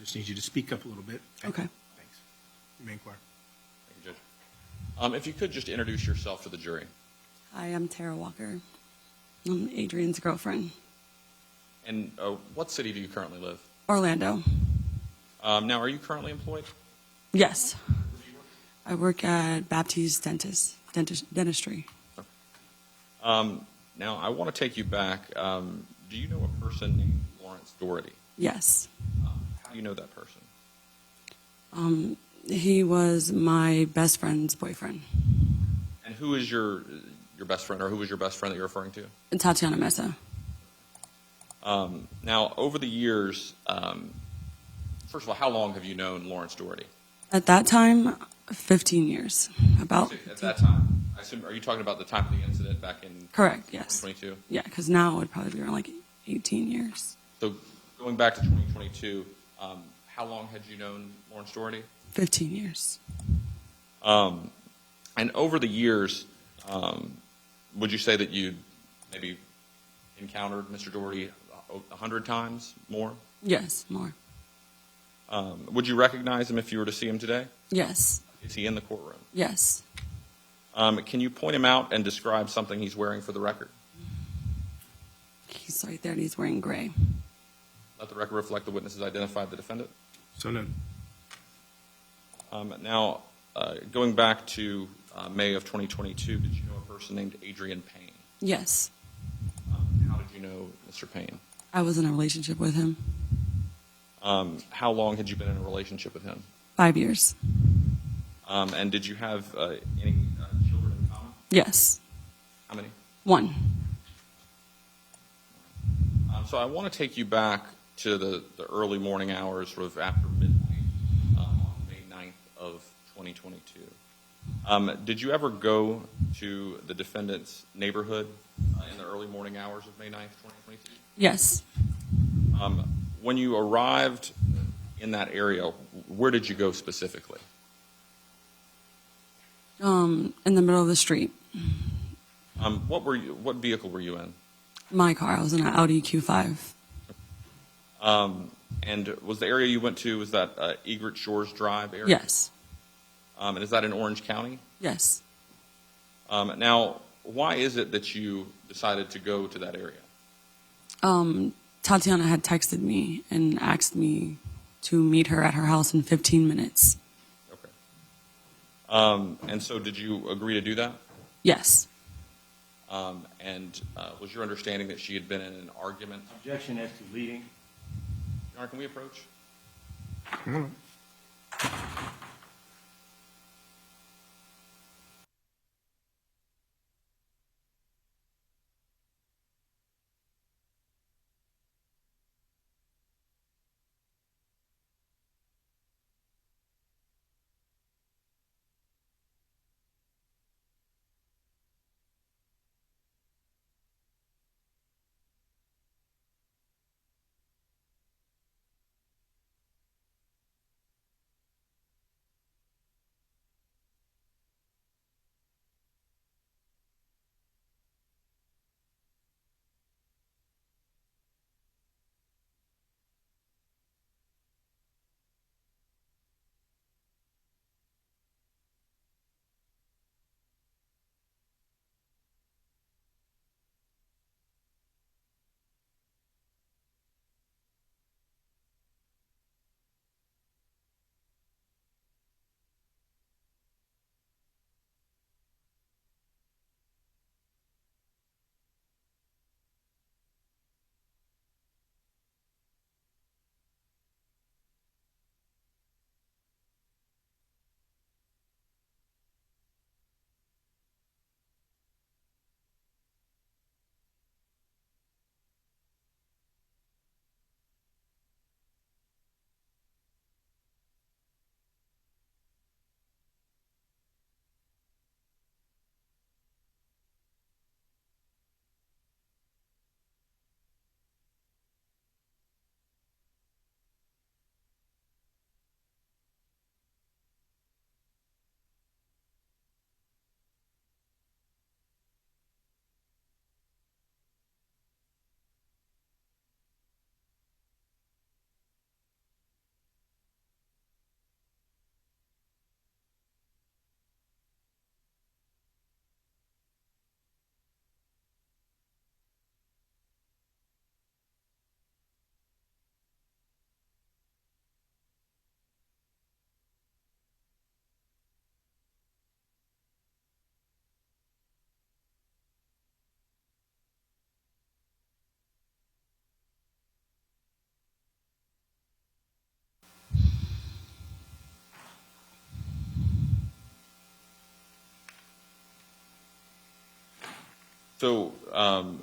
just need you to speak up a little bit. Okay. Thanks. You may inquire. Thank you, Judge. If you could just introduce yourself to the jury. Hi, I'm Tara Walker. I'm Adrian's girlfriend. And what city do you currently live? Orlando. Now, are you currently employed? Yes. I work at Baptiste Dentistry. Now, I want to take you back. Do you know a person named Lawrence Dority? Yes. How do you know that person? He was my best friend's boyfriend. And who is your best friend, or who was your best friend that you're referring to? Tatiana Mesa. Now, over the years, first of all, how long have you known Lawrence Dority? At that time, 15 years. About. At that time, I assume, are you talking about the time of the incident back in Correct, yes. 2022? Yeah, because now it would probably be around like 18 years. So going back to 2022, how long had you known Lawrence Dority? 15 years. And over the years, would you say that you maybe encountered Mr. Dority 100 times more? Yes, more. Would you recognize him if you were to see him today? Yes. Is he in the courtroom? Yes. Can you point him out and describe something he's wearing for the record? He's right there and he's wearing gray. Let the record reflect the witnesses identified the defendant. So noted. Now, going back to May of 2022, did you know a person named Adreian Payne? Yes. How did you know Mr. Payne? I was in a relationship with him. How long had you been in a relationship with him? 5 years. And did you have any children in common? Yes. How many? 1. So I want to take you back to the early morning hours, sort of after midnight on May 9th of 2022. Did you ever go to the defendant's neighborhood in the early morning hours of May 9th, 2022? Yes. When you arrived in that area, where did you go specifically? In the middle of the street. What vehicle were you in? My car. I was in an Audi Q5. And was the area you went to, was that Egret Shores Drive area? Yes. And is that in Orange County? Yes. Now, why is it that you decided to go to that area? Tatiana had texted me and asked me to meet her at her house in 15 minutes. Okay. And so did you agree to do that? Yes. And was your understanding that she had been in an argument? Objection as to leading. Your Honor, can we approach? So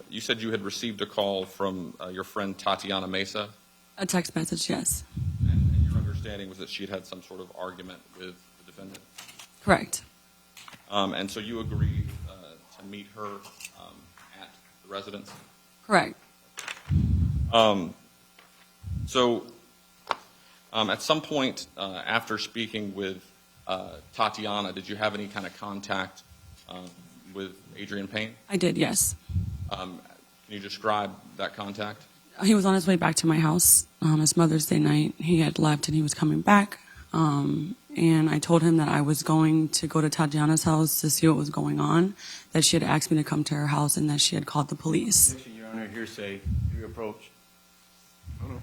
you said you had received a call from your friend Tatiana Mesa, A text message, yes. and your understanding was that she had had some sort of argument with the defendant. Correct. And so you agreed to meet her at the residence? Correct. So at some point after speaking with Tatiana, did you have any kind of contact with Adreian Payne? I did, yes. Can you describe that contact? He was on his way back to my house. It's Mother's Day night. He had left and he was coming back. And I told him that I was going to go to Tatiana's house to see what was going on, that she had asked me to come to her house, and that she had called the police. Objection, Your Honor, hearsay, your approach. Hold on.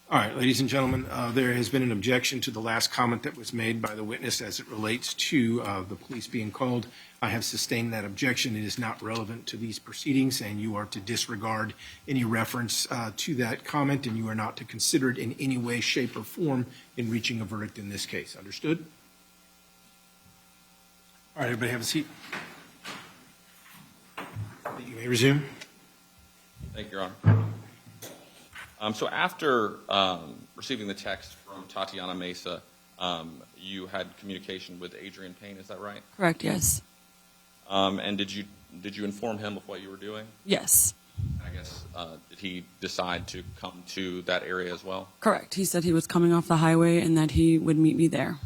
All right, ladies and gentlemen, there has been an objection to the last comment that was made by the witness as it relates to the police being called. I have sustained that objection. It is not relevant to these proceedings, and you are to disregard any reference to that comment, and you are not to consider it in any way, shape, or form in reaching a verdict in this case. Understood? All right, everybody have a seat. You may resume. Thank you, Your Honor. So after receiving the text from Tatiana Mesa, you had communication with Adreian Payne, is that right? Correct, yes. And did you inform him of what you were doing? Yes. I guess, did he decide to come to that area as well? Correct. He said he was coming off the highway and that he would meet me there.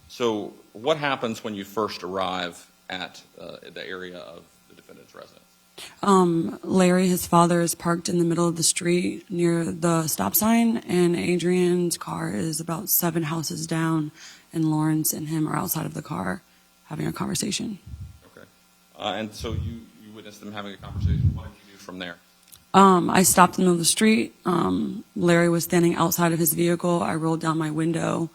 So what happens when you first arrive at the area of the defendant's residence? Larry, his father, is parked in the middle of the street near the stop sign, and Adrian's car is about 7 houses down, and Lawrence and him are outside of the car having a conversation. Okay. And so you witnessed them having a conversation. What did you do from there? I stopped in the middle of the street. Larry was standing outside of his vehicle. I rolled down my window.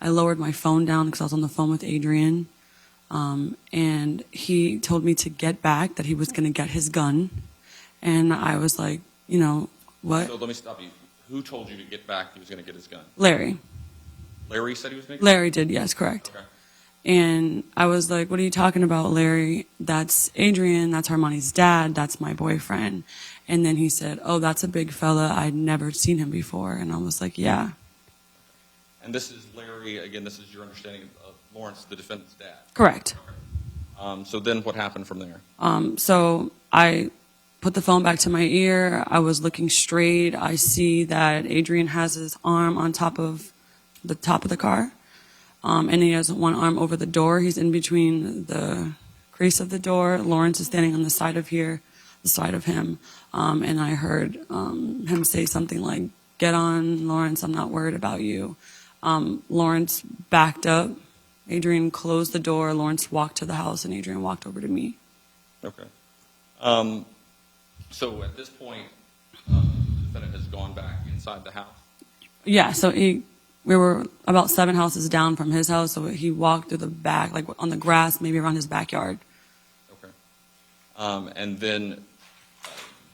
I lowered my phone down because I was on the phone with Adreian. And he told me to get back, that he was going to get his gun. And I was like, what? So let me stop you. Who told you to get back he was going to get his gun? Larry. Larry said he was going to get Larry did, yes, correct. Okay. And I was like, what are you talking about, Larry? That's Adreian. That's Armani's dad. That's my boyfriend. And then he said, oh, that's a big fella. I'd never seen him before. And I was like, yeah. And this is Larry, again, this is your understanding of Lawrence, the defendant's dad? Correct. Okay. So then what happened from there? So I put the phone back to my ear. I was looking straight. I see that Adreian has his arm on top of the car. and he has one arm over the door. He's in between the crease of the door. Lawrence is standing on the side of here, the side of him, and I heard him say something like, "Get on, Lawrence, I'm not worried about you." Lawrence backed up. Adreian closed the door. Lawrence walked to the house, and Adreian walked over to me. Okay. So at this point, the defendant has gone back inside the house? Yeah, so we were about 7 houses down from his house, so he walked through the back, like on the grass, maybe around his backyard. Okay. And then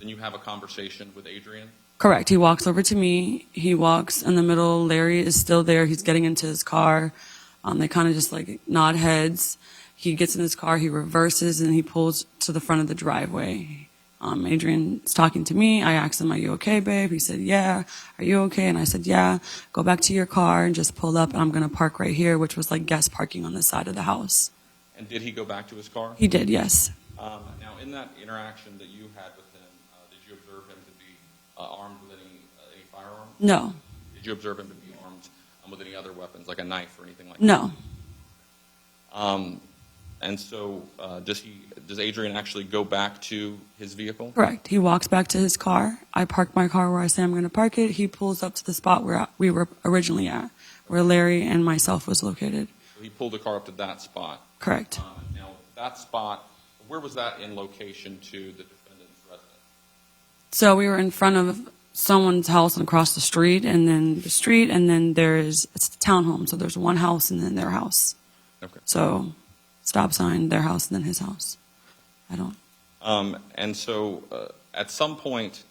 you have a conversation with Adreian? Correct. He walks over to me. He walks in the middle. Larry is still there. He's getting into his car. They kind of just like nod heads. He gets in his car. He reverses and he pulls to the front of the driveway. Adrian's talking to me. I asked him, "Are you okay, babe?" He said, "Yeah." "Are you okay?" And I said, "Yeah." "Go back to your car and just pull up. And I'm going to park right here," which was like guest parking on the side of the house. And did he go back to his car? He did, yes. Now, in that interaction that you had with him, did you observe him to be armed with any firearm? No. Did you observe him to be armed with any other weapons, like a knife or anything like No. that? And so, does Adreian actually go back to his vehicle? Correct. He walks back to his car. I park my car where I say I'm going to park it. He pulls up to the spot where we were originally at, where Larry and myself was located. So he pulled the car up to that spot. Correct. Now, that spot, where was that in location to the defendant's residence? So we were in front of someone's house and across the street, and then it's the townhome. So there's one house and then their house. Okay. So stop sign, their house, and then his house. And so, at some point,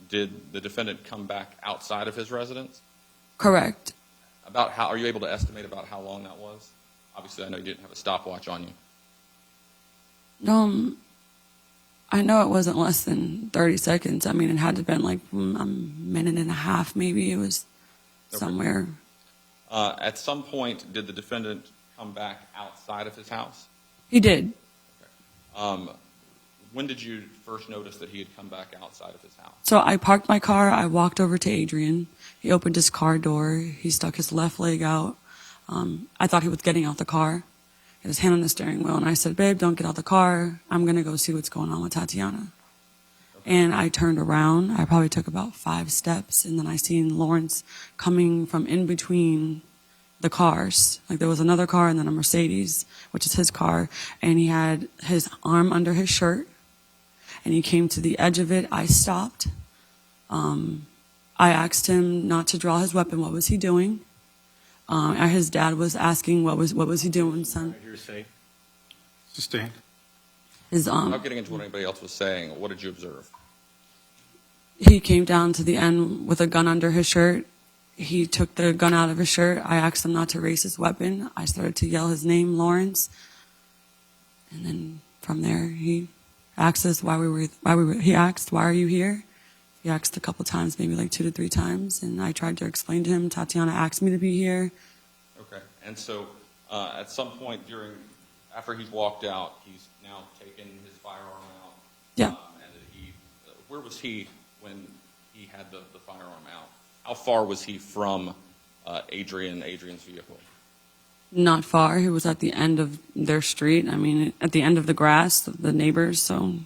did the defendant come back outside of his residence? Correct. Are you able to estimate about how long that was? Obviously, I know you didn't have a stopwatch on you. I know it wasn't less than 30 seconds. I mean, it had to have been like a minute and a half, maybe. It was somewhere. At some point, did the defendant come back outside of his house? He did. Okay. When did you first notice that he had come back outside of his house? So I parked my car. I walked over to Adreian. He opened his car door. He stuck his left leg out. I thought he was getting out the car. He had his hand on the steering wheel. And I said, "Babe, don't get out the car. I'm going to go see what's going on with Tatiana." Okay. And I turned around. I probably took about 5 steps. And then I seen Lawrence coming from in between the cars. Like there was another car and then a Mercedes, which is his car. And he had his arm under his shirt. And he came to the edge of it. I stopped. I asked him not to draw his weapon. What was he doing? His dad was asking, what was he doing, son? Hearsay. Sustained. Without getting into what anybody else was saying, what did you observe? He came down to the end with a gun under his shirt. He took the gun out of his shirt. I asked him not to raise his weapon. I started to yell his name, Lawrence. And then from there, he asked us he asked, "Why are you here?" He asked a couple times, maybe like 2 to 3 times, and I tried to explain to him, Tatiana asked me to be here. Okay, and so at some point after he's walked out, he's now taken his firearm out. Yeah. And where was he when he had the firearm out? How far was he from Adrian's vehicle? Not far. He was at the end of their street. I mean, at the end of the grass, the neighbors, so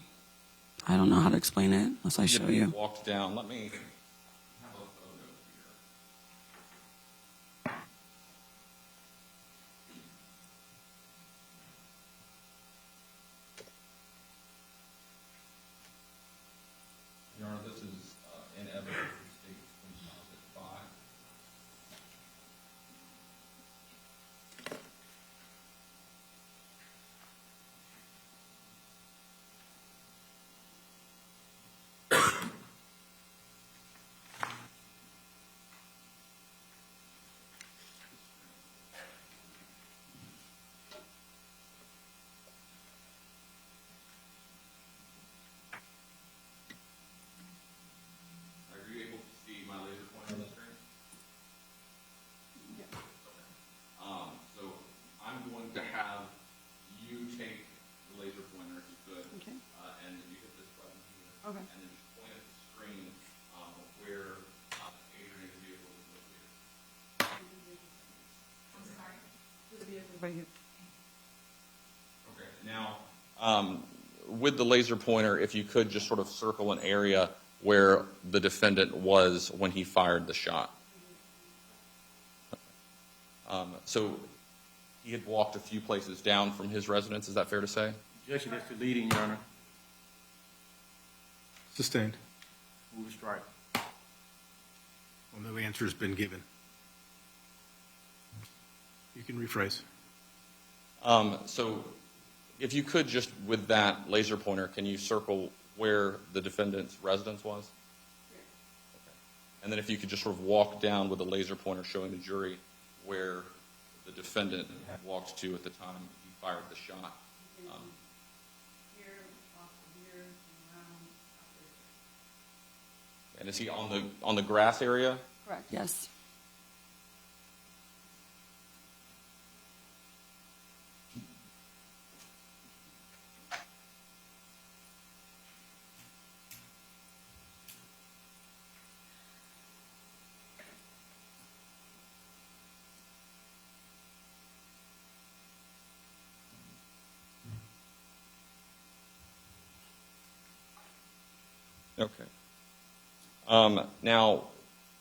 I don't know how to explain it unless I show you. Walked down. Let me have a photo here. Your Honor, this is in evidence of State Composite 5. Are you able to see my laser pointer on the screen? Yeah. Okay. So I'm going to have you take the laser pointer, if you could, Okay. and you hit this button here, Okay. and then just point at the screen where Adrian's vehicle is located. right here. Okay. Now, with the laser pointer, if you could just sort of circle an area where the defendant was when he fired the shot. So he had walked a few places down from his residence. Is that fair to say? Objection as to leading, Your Honor. Sustained. Move to strike. Well, no answer has been given. You can rephrase. So if you could just, with that laser pointer, can you circle where the defendant's residence was? Okay. And then if you could just sort of walk down with a laser pointer showing the jury where the defendant had walked to at the time he fired the shot. And is he on the grass area? Correct. Yes. Okay. Now,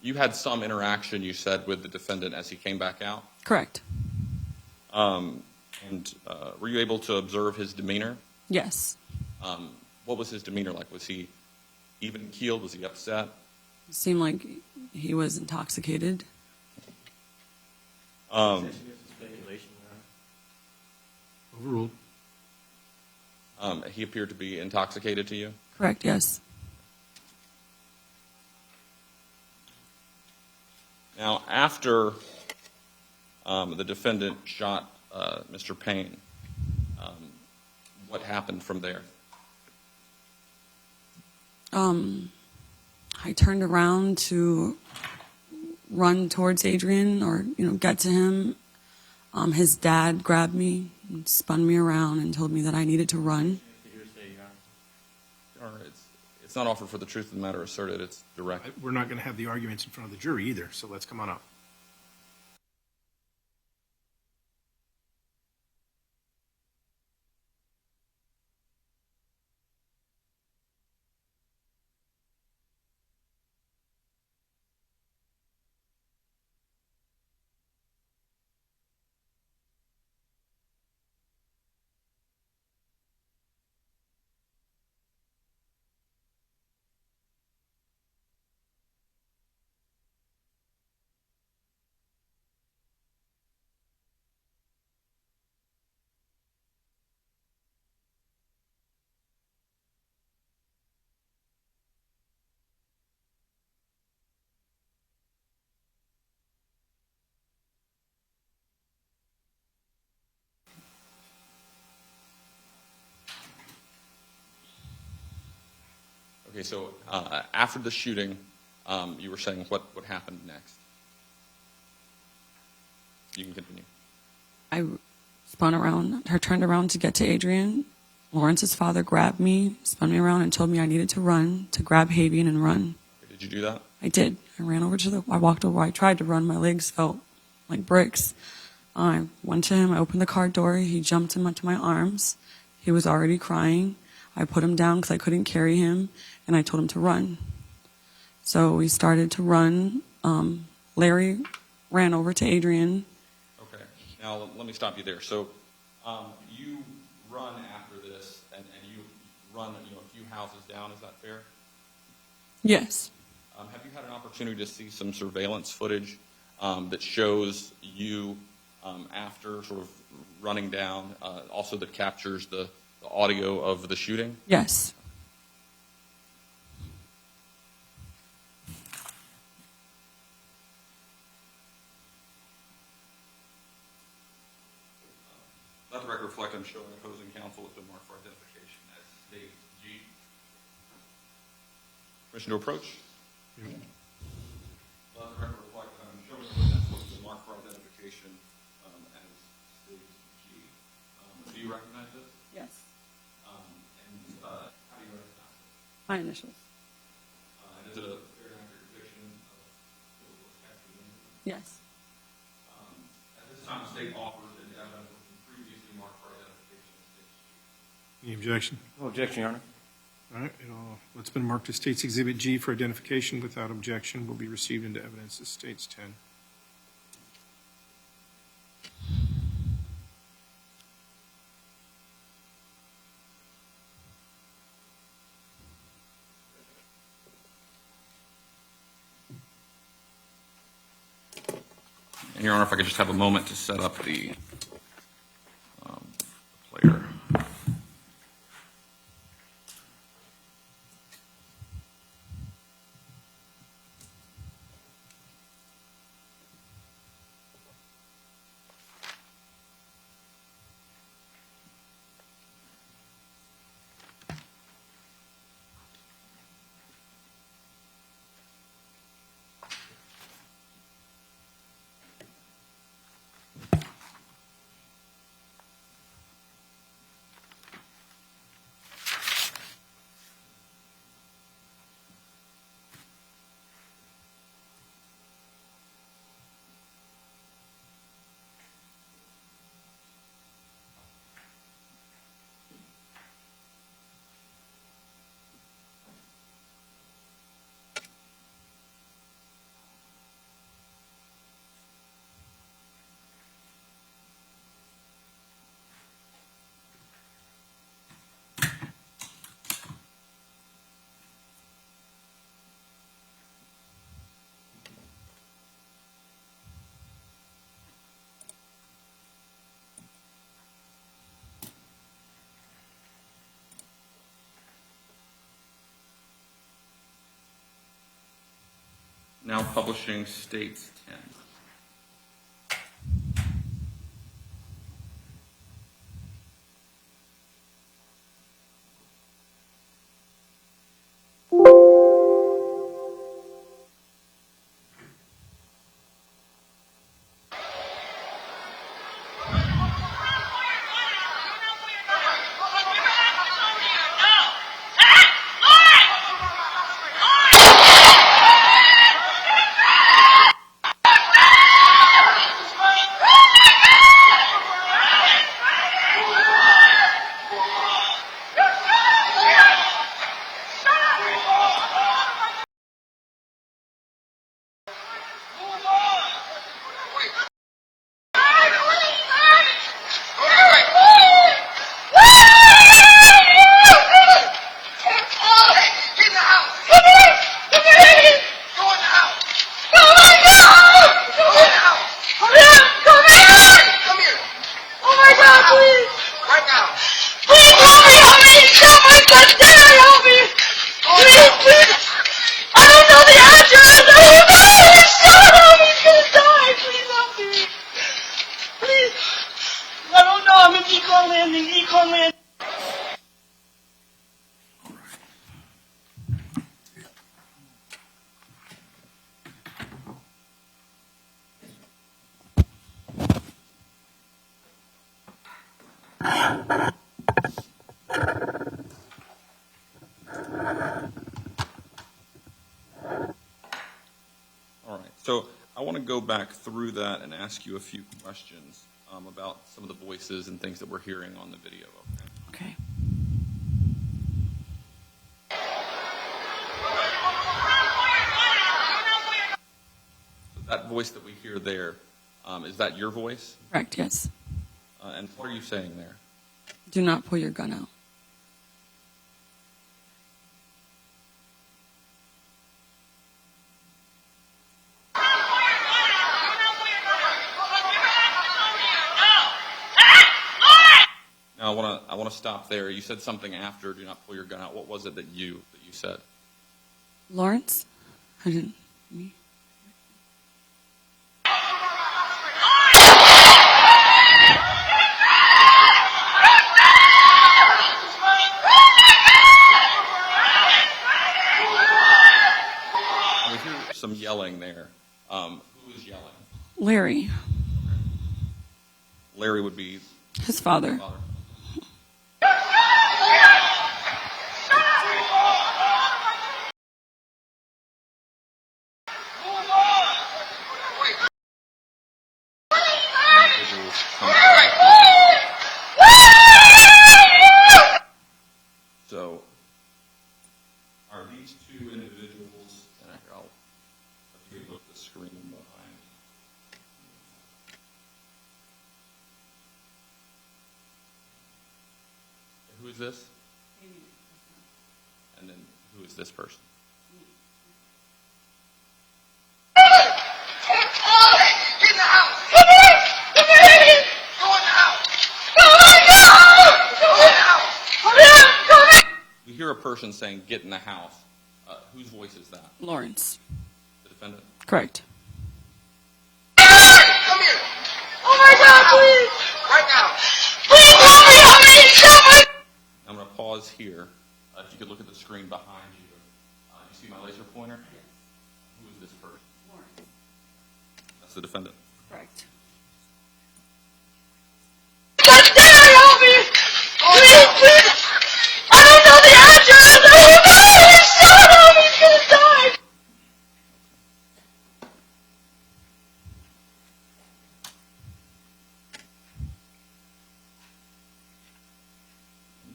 you had some interaction, you said, with the defendant as he came back out. Correct. Were you able to observe his demeanor? Yes. What was his demeanor like? Was he even-keeled? Was he upset? It seemed like he was intoxicated. Objection as to speculation, Your Honor. Overruled. He appeared to be intoxicated to you? Correct. Yes. Now, after the defendant shot Mr. Payne, what happened from there? I turned around to run towards Adreian or, get to him. His dad grabbed me and spun me around and told me that I needed to run. Hearsay, Your Honor. It's not offered for the truth of the matter asserted. It's direct. We're not going to have the arguments in front of the jury either, so let's come on up. Okay, so after the shooting, you were saying what happened next? You can continue. I spun around, I turned around to get to Adreian. Lawrence's father grabbed me, spun me around, and told me I needed to run, to grab Havian and run. Did you do that? I did. I ran over to I walked over, I tried to run, my legs felt like bricks. I went to him, I opened the car door, he jumped into my arms. He was already crying. I put him down because I couldn't carry him, and I told him to run. So we started to run. Larry ran over to Adreian. Okay. Now, let me stop you there. So you run after this, and you run a few houses down. Is that fair? Yes. Have you had an opportunity to see some surveillance footage that shows you after sort of running down, also that captures the audio of the shooting? Yes. Let the record reflect I'm showing opposing counsel with the mark for identification as State G. Permission to approach? Let the record reflect that I'm showing witness with the mark for identification as State G. Do you recognize this? Yes. And how do you recognize it? My initials. And is it a fair and accurate depiction of what was captured in it? Yes. At this time, the state offers an evidence Any objection? No objection, Your Honor. All right, what's been marked as State's Exhibit G for identification without objection will be received into evidence as State's 10. And Your Honor, if I could just have a moment to set up the player. Now publishing States 10. So I want to go back through that and ask you a few questions about some of the voices and things that we're hearing on the video. Okay. So that voice that we hear there, is that your voice? Correct, yes. And what are you saying there? Do not pull your gun out. Now I want to stop there. You said something after "do not pull your gun out." What was it that you said? Lawrence? I didn't. Me? We hear some yelling there. Who is yelling? Larry. Larry would be His father. father. these two individuals, and I'll have to look at the screen behind. Who is this? And then who is this person? Get in the house! Come in! Come in! Go in the house! Go in the house! Go in the house! Come in! Come in! We hear a person saying, "Get in the house." Whose voice is that? Lawrence. The defendant? Correct. Come here! Oh my God, please! Right now! Please help me! Help me! Help me! I'm going to pause here. If you could look at the screen behind you. You see my laser pointer? Yes. Who is this person? Lawrence. That's the defendant. Correct. Somebody help me! Please, please! I don't know the address! I don't know! He's shot him! He's gonna die!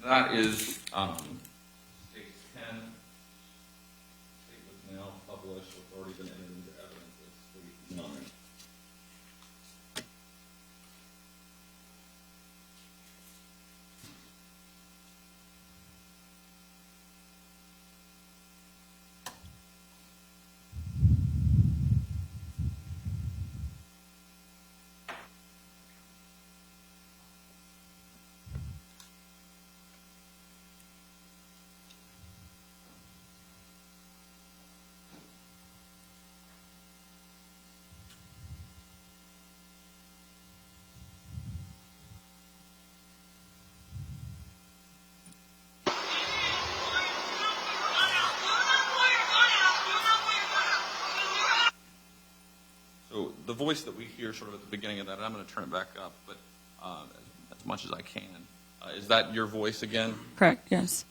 That is State 10. State was now published. It's already been entered into evidence as State 9. So the voice that we hear sort of at the beginning of that, and I'm going to turn it back up, but as much as I can. Is that your voice again? Correct, yes.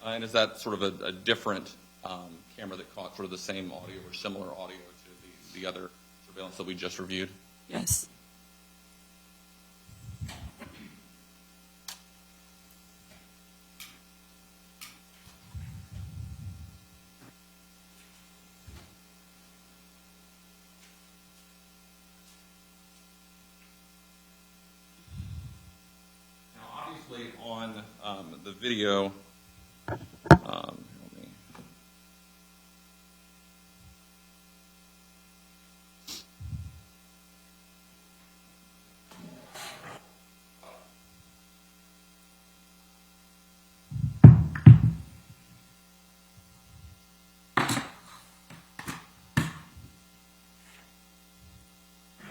And is that sort of a different camera that caught sort of the same audio or similar audio to the other surveillance that we just reviewed? Yes. Now, obviously, on the video,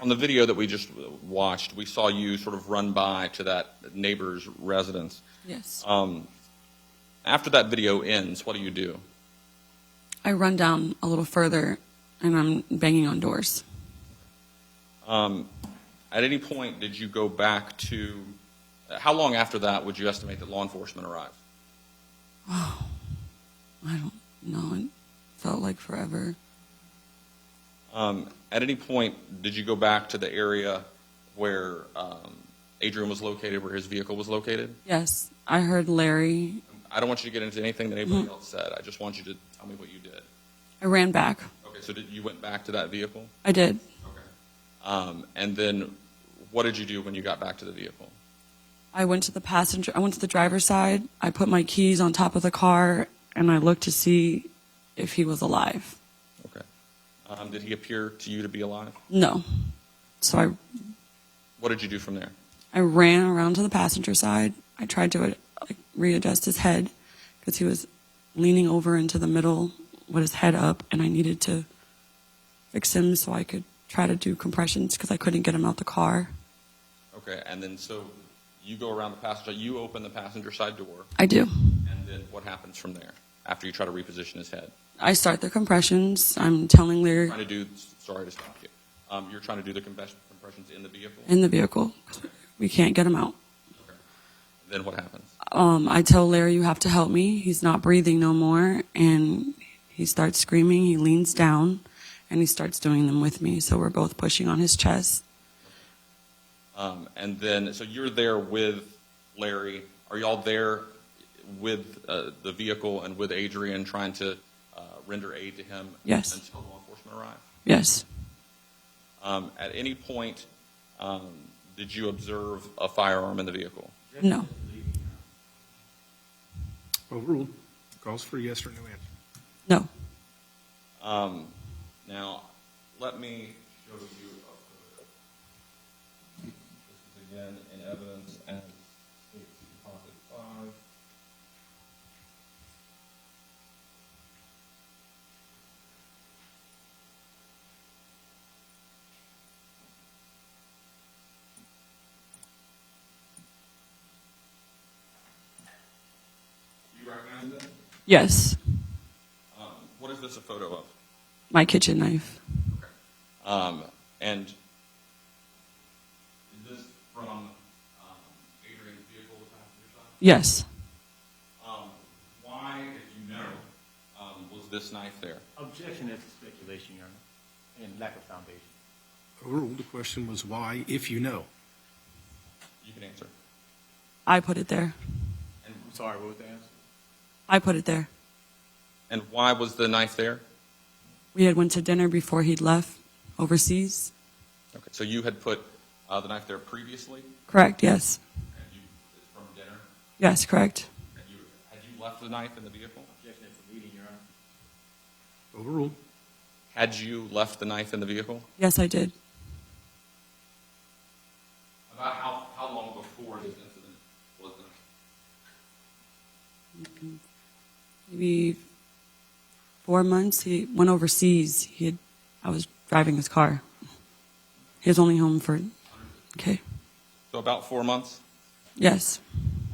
on the video that we just watched, we saw you sort of run by to that neighbor's residence. Yes. After that video ends, what do? I run down a little further, and I'm banging on doors. At any point, did you go back to, how long after that would you estimate that law enforcement arrived? Oh, I don't know. It felt like forever. At any point, did you go back to the area where Adreian was located, where his vehicle was located? Yes. I heard Larry. I don't want you to get into anything that anybody else said. I just want you to tell me what you did. I ran back. Okay, so you went back to that vehicle? I did. Okay. And then what did you do when you got back to the vehicle? I went to the driver's side. I put my keys on top of the car, and I looked to see if he was alive. Okay. Did he appear to you to be alive? No. So What did you do from there? I ran around to the passenger side. I tried to readjust his head because he was leaning over into the middle with his head up, and I needed to fix him so I could try to do compressions because I couldn't get him out the car. Okay, and then so you go around the passenger, you open the passenger side door, I do. and then what happens from there after you try to reposition his head? I start the compressions. I'm telling Larry Trying to do, sorry to stop you. You're trying to do the compressions in the vehicle? in the vehicle. We can't get him out. Okay. Then what happens? I tell Larry, you have to help me. He's not breathing no more. And he starts screaming. He leans down and he starts doing them with me. So we're both pushing on his chest. And then, so you're there with Larry. Are y'all there with the vehicle and with Adreian trying to render aid to him Yes. until law enforcement arrives? Yes. At any point, did you observe a firearm in the vehicle? No. Overruled. Calls for a yes or no answer. No. Now, let me show you a photo. This is again in evidence as Deposit 5. You recognize that? Yes. What is this a photo of? My kitchen knife. And is this from Adrian's vehicle, the passenger side? Yes. Why, if you know, was this knife there? Objection is speculation, Your Honor, and lack of foundation. Overruled. The question was why, if you know. You can answer. I put it there. And, I'm sorry, what was the answer? I put it there. and why was the knife there? We had went to dinner before he'd left overseas. Okay, so you had put the knife there previously, Correct, yes. and it's from dinner, Yes, correct. and had you left the knife in the vehicle? Objection is leading, Your Honor. Overruled. Had you left the knife in the vehicle? Yes, I did. About how long before this incident was the knife? Maybe 4 months. He went overseas. I was driving his car. He was only home for, okay. So about 4 months? Yes.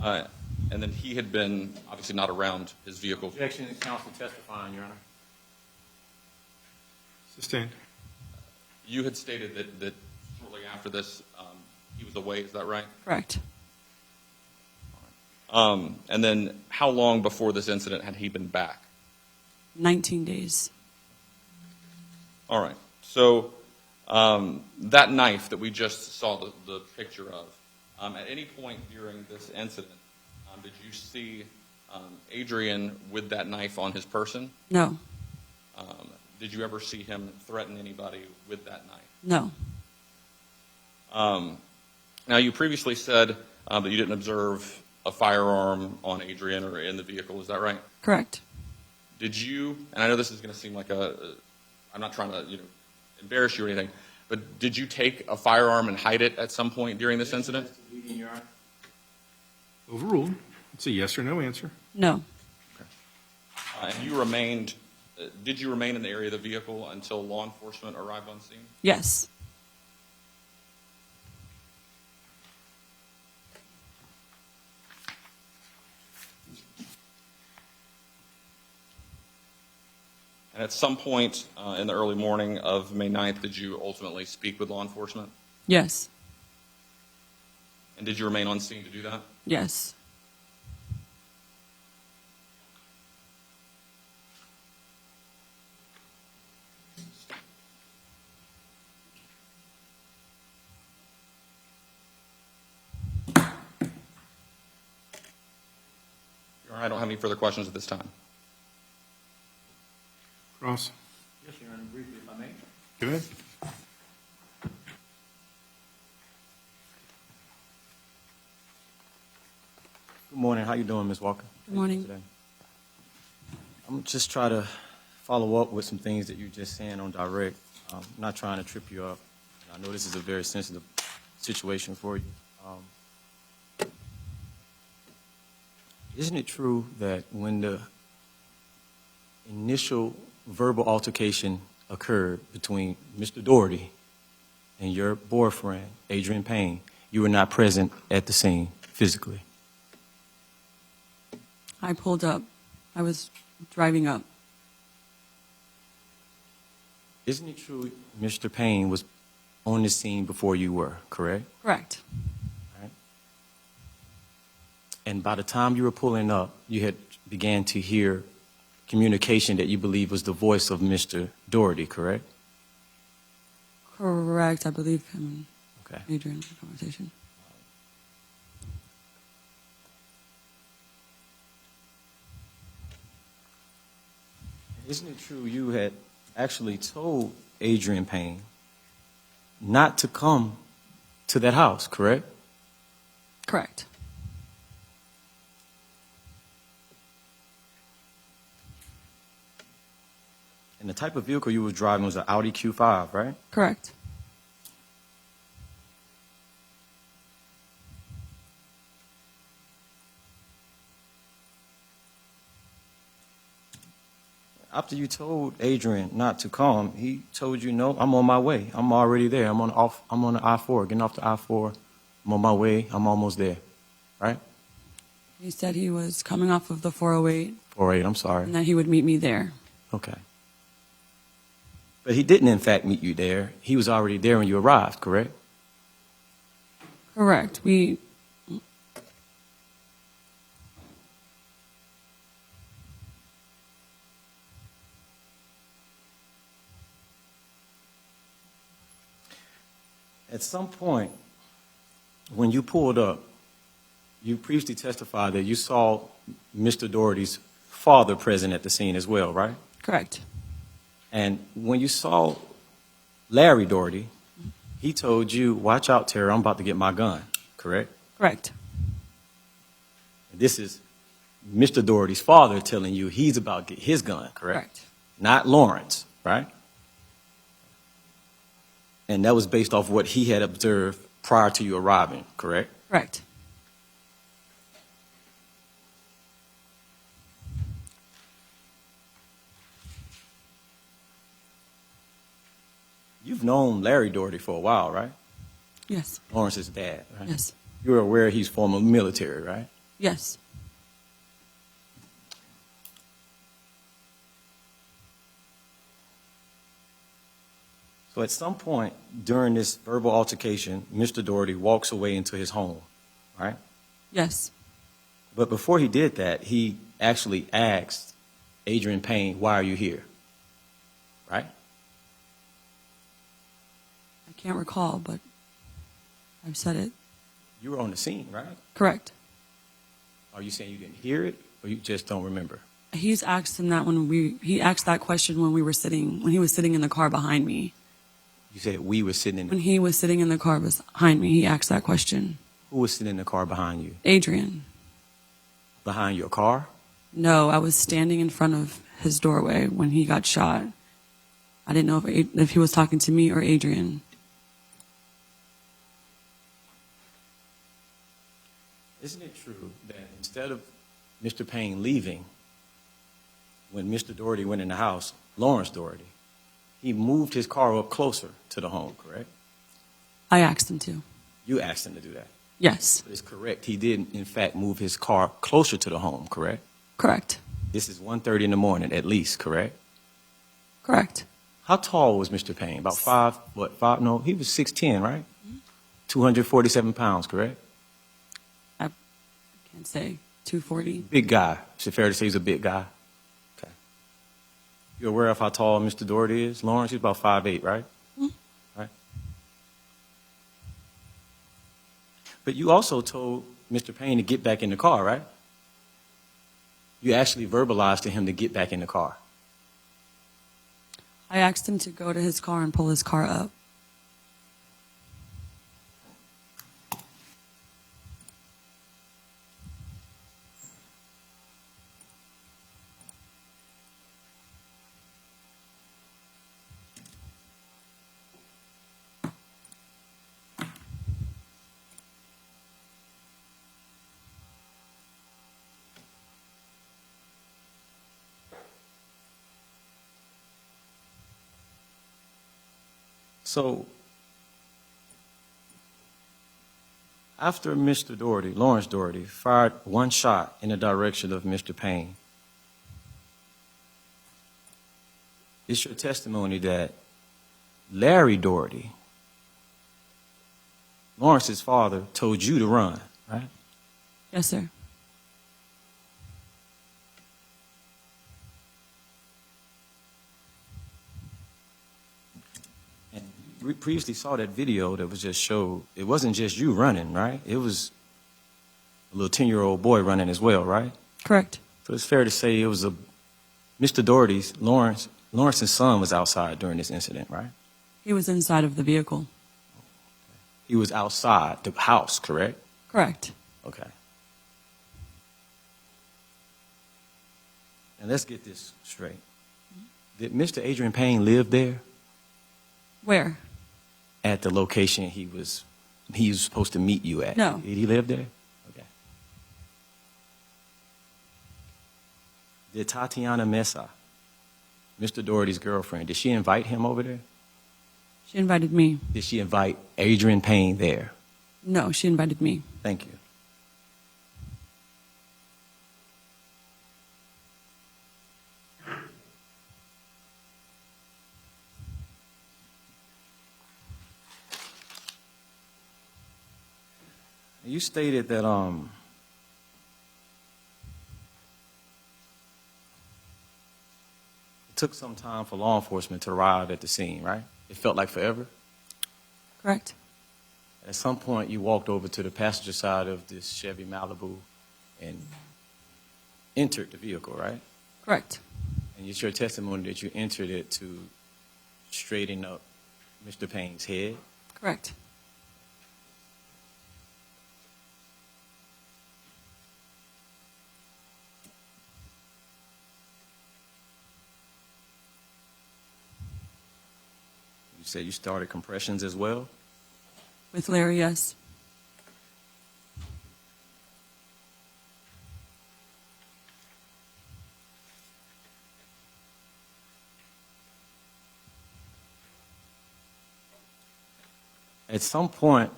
And then he had been obviously not around his vehicle. Objection, counsel testifying, Your Honor. Sustained. You had stated that shortly after this, he was away, is that right? Correct. And then how long before this incident had he been back? 19 days. All right. So that knife that we just saw the picture of, at any point during this incident, did you see Adreian with that knife on his person? No. Did you ever see him threaten anybody with that knife? No. Now, you previously said that you didn't observe a firearm on Adreian or in the vehicle. Is that right? Correct. Did you, and I know this is going to seem like I'm not trying to, embarrass you or anything, but did you take a firearm and hide it at some point during this incident? Leading, Your Honor. Overruled. It's a yes or no answer. No. And you remained, did you remain in the area of the vehicle until law enforcement arrived on scene? Yes. And at some point in the early morning of May 9th, did you ultimately speak with law enforcement? Yes. And did you remain on scene to do that? Yes. All right, I don't have any further questions at this time. Cross. Yes, Your Honor, briefly, if I may. Go ahead. Good morning. How you doing, Ms. Walker? Good morning. Today? I'm just trying to follow up with some things that you're just saying on direct. I'm not trying to trip you up. I know this is a very sensitive situation for you. Isn't it true that when the initial verbal altercation occurred between Mr. Dority and your boyfriend, Adreian Payne, you were not present at the scene physically? I pulled up I was driving up. Isn't it true Mr. Payne was on the scene before you were, correct? Correct. Right. And by the time you were pulling up, you had began to hear communication that you believe was the voice of Mr. Dority, correct? Correct. I believe him Okay. and Adrian had a conversation. Isn't it true you had actually told Adreian Payne not to come to that house, correct? Correct. And the type of vehicle you were driving was an Audi Q5, right? Correct. After you told Adrian not to come, he told you, no, I'm on my way. I'm already there. I'm on the I-4, getting off the I-4. I'm on my way. I'm almost there, right? He said he was coming off of the 408 408, I'm sorry. and that he would meet me there. Okay. But he didn't, in fact, meet you there. He was already there when you arrived, correct? Correct. At some point, when you pulled up, you previously testified that you saw Mr. Dority's father present at the scene as well, right? Correct. And when you saw Larry Dority, he told you, watch out, Tara, I'm about to get my gun, correct? Correct. This is Mr. Dority's father telling you he's about to get his gun, correct? Correct. Not Lawrence, right? And that was based off what he had observed prior to you arriving, correct? Correct. You've known Larry Dority for a while, right? Yes. Lawrence's dad, right? Yes. You're aware he's former military, right? Yes. So at some point during this verbal altercation, Mr. Dority walks away into his home, right? Yes. But before he did that, he actually asked Adreian Payne, why are you here? Right? I can't recall, but I've said it. You were on the scene, right? Correct. Are you saying you didn't hear it, or you just don't remember? He's asked him that he asked that question when he was sitting in the car behind me. You said we were sitting in When he was sitting in the car behind me, he asked that question. Who was sitting in the car behind you? Adrian. Behind your car? No, I was standing in front of his doorway when he got shot. I didn't know if he was talking to me or Adrian. Isn't it true that instead of Mr. Payne leaving, when Mr. Dority went in the house, Lawrence Dority, he moved his car up closer to the home, correct? I asked him to. You asked him to do that. Yes. But it's correct. He did, in fact, move his car closer to the home, correct? Correct. This is 1:30 in the morning, at least, correct? Correct. How tall was Mr. Payne? About five? No, he was 6'10", right? 247 pounds, correct? I can't say 240. Big guy. Is it fair to say he's a big guy? Okay. You're aware of how tall Mr. Dority is? Lawrence, he's about 5'8", right? Right. But you also told Mr. Payne to get back in the car, right? You actually verbalized to him to get back in the car. I asked him to go to his car and pull his car up. So, after Mr. Dority, Lawrence Dority, fired one shot in the direction of Mr. Payne, it's your testimony that Larry Dority, Lawrence's father, told you to run, right? Yes, sir. And we previously saw that video that was just showed. It wasn't just you running, right? It was a little 10-year-old boy running as well, right? Correct. So it's fair to say it was Mr. Dority's, Lawrence's son was outside during this incident, right? He was inside of the vehicle. He was outside the house, correct? Correct. Okay. And let's get this straight. Did Mr. Adreian Payne live there Where? at the location he was supposed to meet you at? No. Did he live there? Okay. Did Tatiana Mesa, Mr. Dority's girlfriend, did she invite him over there? She invited me. Did she invite Adreian Payne there? No, she invited me. Thank you. You stated that it took some time for law enforcement to arrive at the scene, right? It felt like forever. Correct. At some point, you walked over to the passenger side of this Chevy Malibu and entered the vehicle, right? Correct. And it's your testimony that you entered it to straighten up Mr. Payne's head. Correct. You said you started compressions as well. With Larry, yes. At some point,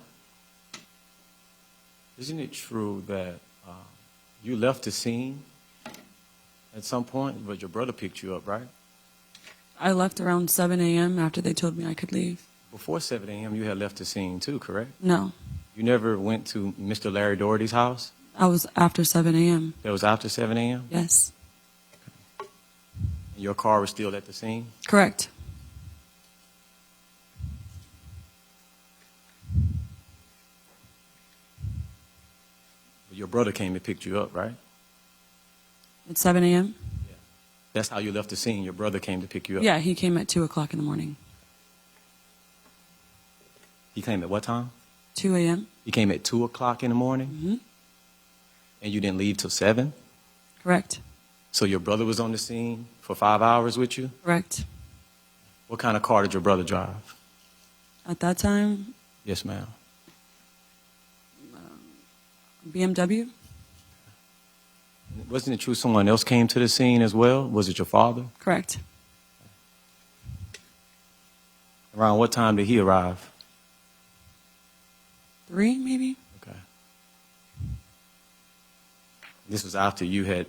isn't it true that you left the scene at some point, but your brother picked you up, right? I left around 7 a.m. after they told me I could leave. Before 7 a.m., you had left the scene too, correct? No, You never went to Mr. Larry Dority's house? I was after 7 a.m. That was after 7 a.m.? Yes. Your car was still at the scene? Correct. Your brother came and picked you up, right? At 7 a.m.? That's how you left the scene. Your brother came to pick you up. Yeah, he came at 2 o'clock in the morning. He came at what time? 2 a.m.? He came at 2 o'clock in the morning? Mm-hmm. And you didn't leave till 7? Correct. So your brother was on the scene for 5 hours with you? Correct. What kind of car did your brother drive? At that time, Yes, ma'am. BMW? Wasn't it true someone else came to the scene as well? Was it your father? Correct. Around what time did he arrive? 3, maybe? Okay. This was after you had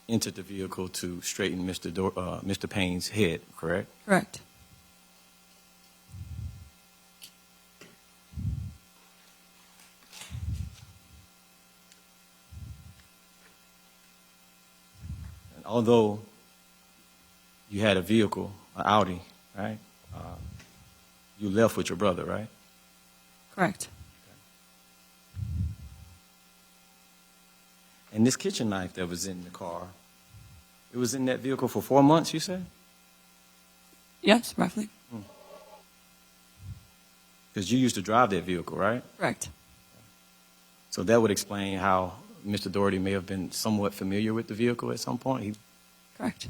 entered the vehicle to straighten Mr. Payne's head, correct? Correct. And although you had a vehicle, an Audi, right? You left with your brother, right? Correct. And this kitchen knife that was in the car, it was in that vehicle for 4 months, you said? Yes, roughly. Because you used to drive that vehicle, right? Correct. So that would explain how Mr. Dority may have been somewhat familiar with the vehicle at some point. Correct.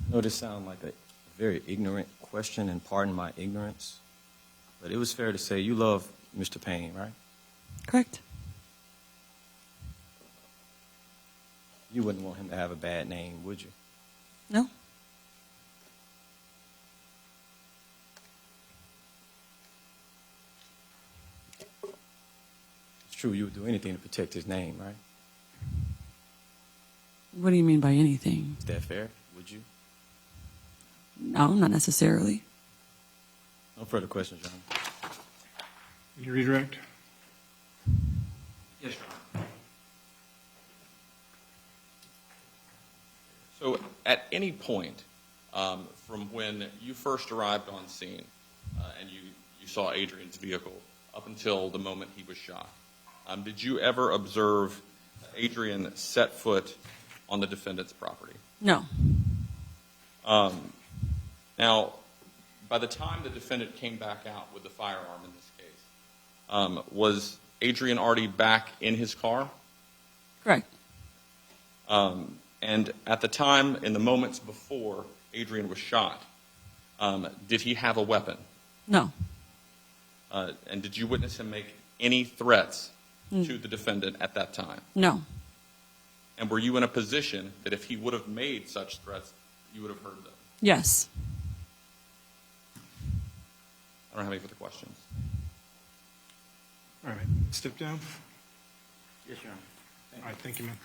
I know this sounds like a very ignorant question, and pardon my ignorance, but it was fair to say you love Mr. Payne, right? Correct. You wouldn't want him to have a bad name, would you? No. Okay. And what it sounds like a very ignorant question and pardon my ignorance, but it was fair to say you love Mr. Payne, right? Correct. You wouldn't want him to have a bad name, would you? No. true, you would do anything to protect his name, right? What do you mean by anything? Is that fair? Would you? No, not necessarily. No further questions, Your Honor. Your redirect? Yes, Your Honor. So at any point from when you first arrived on scene and you saw Adrian's vehicle up until the moment he was shot, did you ever observe Adrian set foot on the defendant's property? No. Now, by the time the defendant came back out with the firearm in this case, was Adrian already back in his car? Correct. And at the time, in the moments before Adrian was shot, did he have a weapon? No. And did you witness him make any threats to the defendant at that time? No. And were you in a position that if he would have made such threats, you would have heard them? Yes. I don't have any further questions. All right, step down. Yes, Your Honor. All right, thank you, man.